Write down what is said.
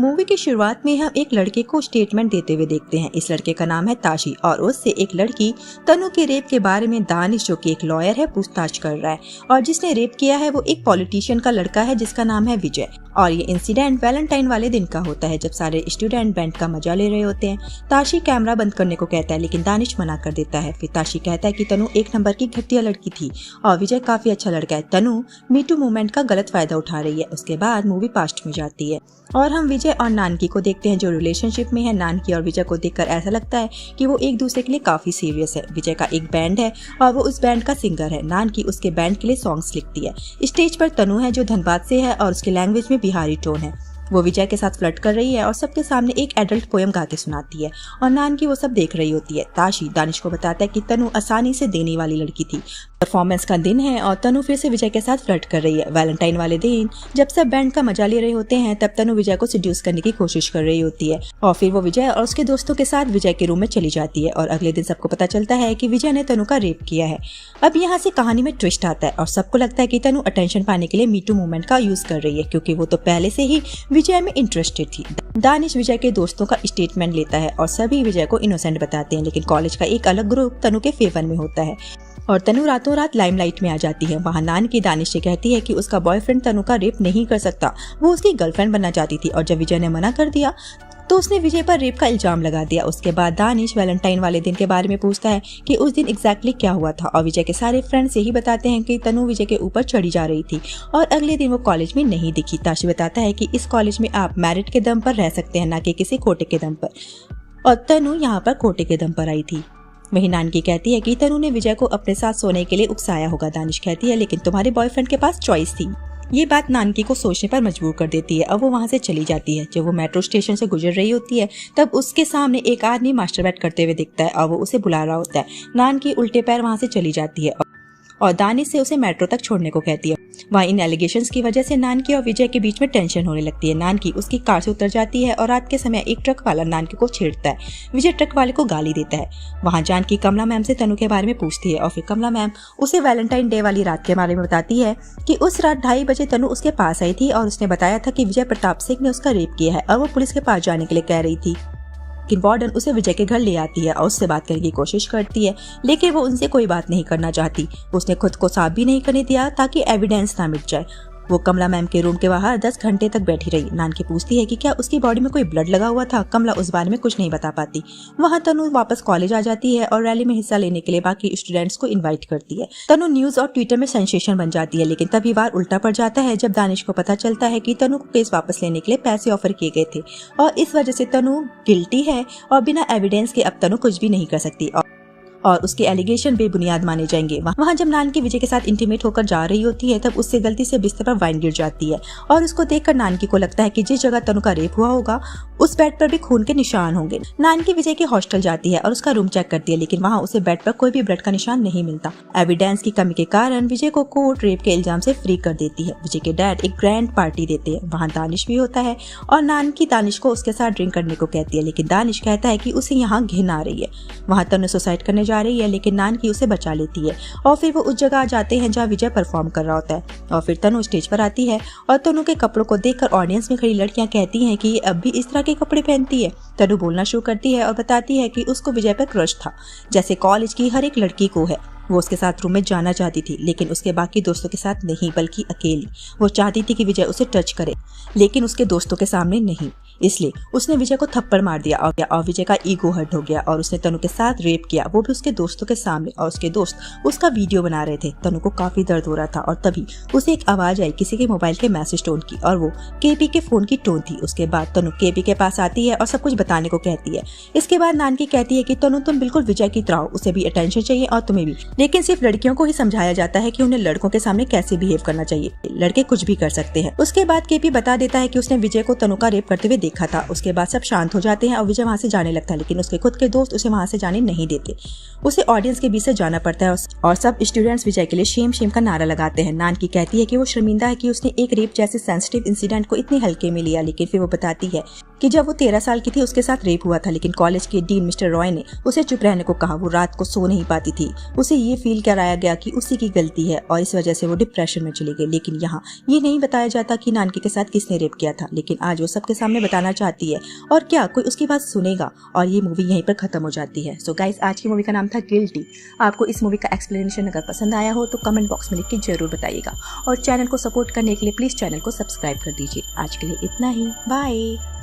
Movie की शुरुआत में हम एक लड़के को स्टेटमेंट देते हुए देखते हैं। इस लड़के का नाम है ताशी और उससे एक लड़की तनु के रेप के बारे में दानिश, जो कि एक लॉयर है, पूछताछ कर रहा है। और जिसने रेप किया है वो एक पॉलिटिशियन का लड़का है जिसका नाम है विजय। और ये इंसिडेंट वैलेंटाइन वाले दिन का होता है जब सारे स्टूडेंट बैंड का मजा ले रहे होते हैं। ताशी कैमरा बंद करने को कहता है लेकिन दानिश मना कर देता है। फिर ताशी कहता है कि तनु एक नंबर की घटिया लड़की थी और विजय काफी अच्छा लड़का है। तनु मीटू मूवमेंट का गलत फायदा उठा रही है। उसके बाद मूवी पास्ट में जाती है और हम विजय और नानकी को देखते हैं जो रिलेशनशिप में है। नानकी और विजय को देखकर ऐसा लगता है कि वो एक दूसरे के लिए काफी सीरियस है। विजय का एक बैंड है और वो उस बैंड का सिंगर है। नानकी उसके बैंड के लिए सॉन्ग्स लिखती है। स्टेज पर तनु है जो धनबाद से है और उसके लैंग्वेज में बिहारी टोन है। वो विजय के साथ फ्लर्ट कर रही है और सबके सामने एक एडल्ट पोएम गा के सुनाती है और नानकी वो सब देख रही होती है। ताशी दानिश को बताता है कि तनु आसानी से देने वाली लड़की थी। परफॉर्मेंस का दिन है और तनु फिर से विजय के साथ फ्लर्ट कर रही है। वैलेंटाइन वाले दिन जब सब बैंड का मजा ले रहे होते हैं तब तनु विजय को सिड्यूस करने की कोशिश कर रही होती है और फिर वो विजय और उसके दोस्तों के साथ विजय के रूम में चली जाती है और अगले दिन सबको पता चलता है कि विजय ने तनु का रेप किया है। अब यहाँ से कहानी में ट्विस्ट आता है और सबको लगता है कि तनु अटेंशन पाने के लिए मीटू मूवमेंट का यूज कर रही है क्योंकि वो तो पहले से ही विजय में इंटरेस्टेड थी। दानिश विजय के दोस्तों का स्टेटमेंट लेता है और सभी विजय को इनोसेंट बताते हैं लेकिन कॉलेज का एक अलग ग्रुप तनु के फेवर में होता है और तनु रातों रात लाइमलाइट में आ जाती है। वहाँ नानकी दानिश से कहती है कि उसका बॉयफ्रेंड तनु का रेप नहीं कर सकता, वो उसकी गर्लफ्रेंड बनना चाहती थी और जब विजय ने मना कर दिया तो उसने विजय पर रेप का इल्जाम लगा दिया। उसके बाद दानिश वैलेंटाइन वाले दिन के बारे में पूछता है कि उस दिन एग्जैक्टली क्या हुआ था और विजय के सारे फ्रेंड्स यही बताते हैं कि तनु विजय के ऊपर चढ़ी जा रही थी और अगले दिन वो कॉलेज में नहीं दिखी। ताशी बताता है कि इस कॉलेज में आप मेरिट के दम पर रह सकते हैं, ना कि किसी खोटे के दम पर, और तनु यहाँ पर खोटे के दम पर आई थी। वही नानकी कहती है कि तनु ने विजय को अपने साथ सोने के लिए उकसाया होगा। दानिश कहती है लेकिन तुम्हारे बॉयफ्रेंड के पास चॉइस थी। ये बात नानकी को सोचने पर मजबूर कर देती है। अब वो वहाँ से चली जाती है। जब वो मेट्रो स्टेशन से गुजर रही होती है तब उसके सामने एक आदमी मास्टरबेट करते हुए दिखता है और वो उसे बुला रहा होता है। नानकी उल्टे पैर वहाँ से चली जाती है और दानिश से उसे मेट्रो तक छोड़ने को कहती है। वहाँ इन एलिगेशंस की वजह से नानकी और विजय के बीच में टेंशन होने लगती है। नानकी उसकी कार से उतर जाती है और रात के समय एक ट्रक वाला नानकी को छेड़ता है। विजय ट्रक वाले को गाली देता है। वहाँ जानकी कमला मैम से तनु के बारे में पूछती है और फिर कमला मैम उसे वैलेंटाइन डे वाली रात के बारे में बताती है कि उस रात 2:30 बजे तनु उसके पास आई थी और उसने बताया था कि विजय प्रताप सिंह ने उसका रेप किया है और वो पुलिस के पास जाने के लिए कह रही थी। लेकिन वार्डन उसे विजय के घर ले आती है और उससे बात करने की कोशिश करती है लेकिन वो उनसे कोई बात नहीं करना चाहती। उसने खुद को साफ भी नहीं करने दिया ताकि एविडेंस ना मिट जाए। वो कमला मैम के रूम के बाहर 10 घंटे तक बैठी रही। नानकी पूछती है कि क्या उसकी बॉडी में कोई ब्लड लगा हुआ था। कमला उस बारे में कुछ नहीं बता पाती। वहाँ तनु वापस कॉलेज आ जाती है और रैली में हिस्सा लेने के लिए बाकी स्टूडेंट्स को इनवाइट करती है। तनु न्यूज और ट्विटर में सेंसेशन बन जाती है लेकिन तभी बार उल्टा पड़ जाता है जब दानिश को पता चलता है कि तनु को केस वापस लेने के लिए पैसे ऑफर किए गए थे और इस वजह से तनु गिल्टी है और बिना एविडेंस के अब तनु कुछ भी नहीं कर सकती और उसके एलिगेशन बेबुनियाद माने जाएंगे। वहाँ जब नानकी विजय के साथ इंटीमेट होकर जा रही होती है तब उससे गलती से बिस्तर पर वाइन गिर जाती है और उसको देखकर नानकी को लगता है कि जिस जगह तनु का रेप हुआ होगा उस बेड पर भी खून के निशान होंगे। नानकी विजय के हॉस्टल जाती है और उसका रूम चेक करती है लेकिन वहाँ उसे बेड पर कोई भी ब्लड का निशान नहीं मिलता। एविडेंस की कमी के कारण विजय को कोर्ट रेप के इल्जाम से फ्री कर देती है। विजय के डैड एक ग्रैंड पार्टी देते हैं। वहाँ दानिश भी होता है और नानकी दानिश को उसके साथ ड्रिंक करने को कहती है लेकिन दानिश कहता है कि उसे यहाँ घिन आ रही है। वहाँ तनु सुसाइड करने जा रही है लेकिन नानकी उसे बचा लेती है और फिर वो उस जगह जाते हैं जहाँ विजय परफॉर्म कर रहा होता है और फिर तनु स्टेज पर आती है और तनु के कपड़ों को देखकर ऑडियंस में खड़ी लड़कियां कहती हैं कि ये अब भी इस तरह के कपड़े पहनती है। तनु बोलना शुरू करती है और बताती है कि उसको विजय पर क्रश था जैसे कॉलेज की हर एक लड़की को है। वो उसके साथ रूम में जाना चाहती थी लेकिन उसके बाकी दोस्तों के साथ नहीं बल्कि अकेली। वो चाहती थी कि विजय उसे टच करे लेकिन उसके दोस्तों के सामने नहीं, इसलिए उसने विजय को थप्पड़ मार दिया और विजय का ईगो हर्ट हो गया और उसने तनु के साथ रेप किया, वो भी उसके दोस्तों के सामने। और उसके दोस्त उसका वीडियो बना रहे थे। तनु को काफी दर्द हो रहा था और तभी उसे एक आवाज आई किसी के मोबाइल के मैसेज टोन की और वो केपी के फोन की टोन थी। उसके बाद तनु केपी के पास आती है और सब कुछ बताने को कहती है। इसके बाद नानकी कहती है कि तनु तुम बिल्कुल विजय की तरह हो, उसे भी अटेंशन चाहिए और तुम्हें भी, लेकिन सिर्फ लड़कियों को ही समझाया जाता है कि उन्हें लड़कों के सामने कैसे बिहेव करना चाहिए, लड़के कुछ भी कर सकते हैं। उसके बाद केपी बता देता है कि उसने विजय को तनु का रेप करते हुए देखा था। उसके बाद सब शांत हो जाते हैं और विजय वहाँ से जाने लगता है लेकिन उसके खुद के दोस्त उसे वहाँ से जाने नहीं देते। उसे ऑडियंस के बीच से जाना पड़ता है और सब स्टूडेंट्स विजय के लिए शेम शेम का नारा लगाते हैं। नानकी कहती है कि वो शर्मिंदा है कि उसने एक रेप जैसे सेंसिटिव इंसिडेंट को इतने हल्के में लिया, लेकिन फिर वो बताती है कि जब वो 13 साल की थी उसके साथ रेप हुआ था लेकिन कॉलेज के डीन मिस्टर रॉय ने उसे चुप रहने को कहा। वो रात को सो नहीं पाती थी। उसे ये फील कराया गया कि उसी की गलती है और इस वजह से वो डिप्रेशन में चली गई। लेकिन यहाँ ये नहीं बताया जाता कि नानकी के साथ किसने रेप किया था, लेकिन आज वो सबके सामने बता बताना चाहती है और क्या कोई उसकी बात सुनेगा, और ये मूवी यहीं पर खत्म हो जाती है। सो गाइस, आज की मूवी का नाम था गिल्टी। आपको इस मूवी का एक्सप्लेनेशन अगर पसंद आया हो तो कमेंट बॉक्स में लिख के जरूर बताइएगा, और चैनल को सपोर्ट करने के लिए प्लीज चैनल को सब्सक्राइब कर दीजिए। आज के लिए इतना ही, बाय।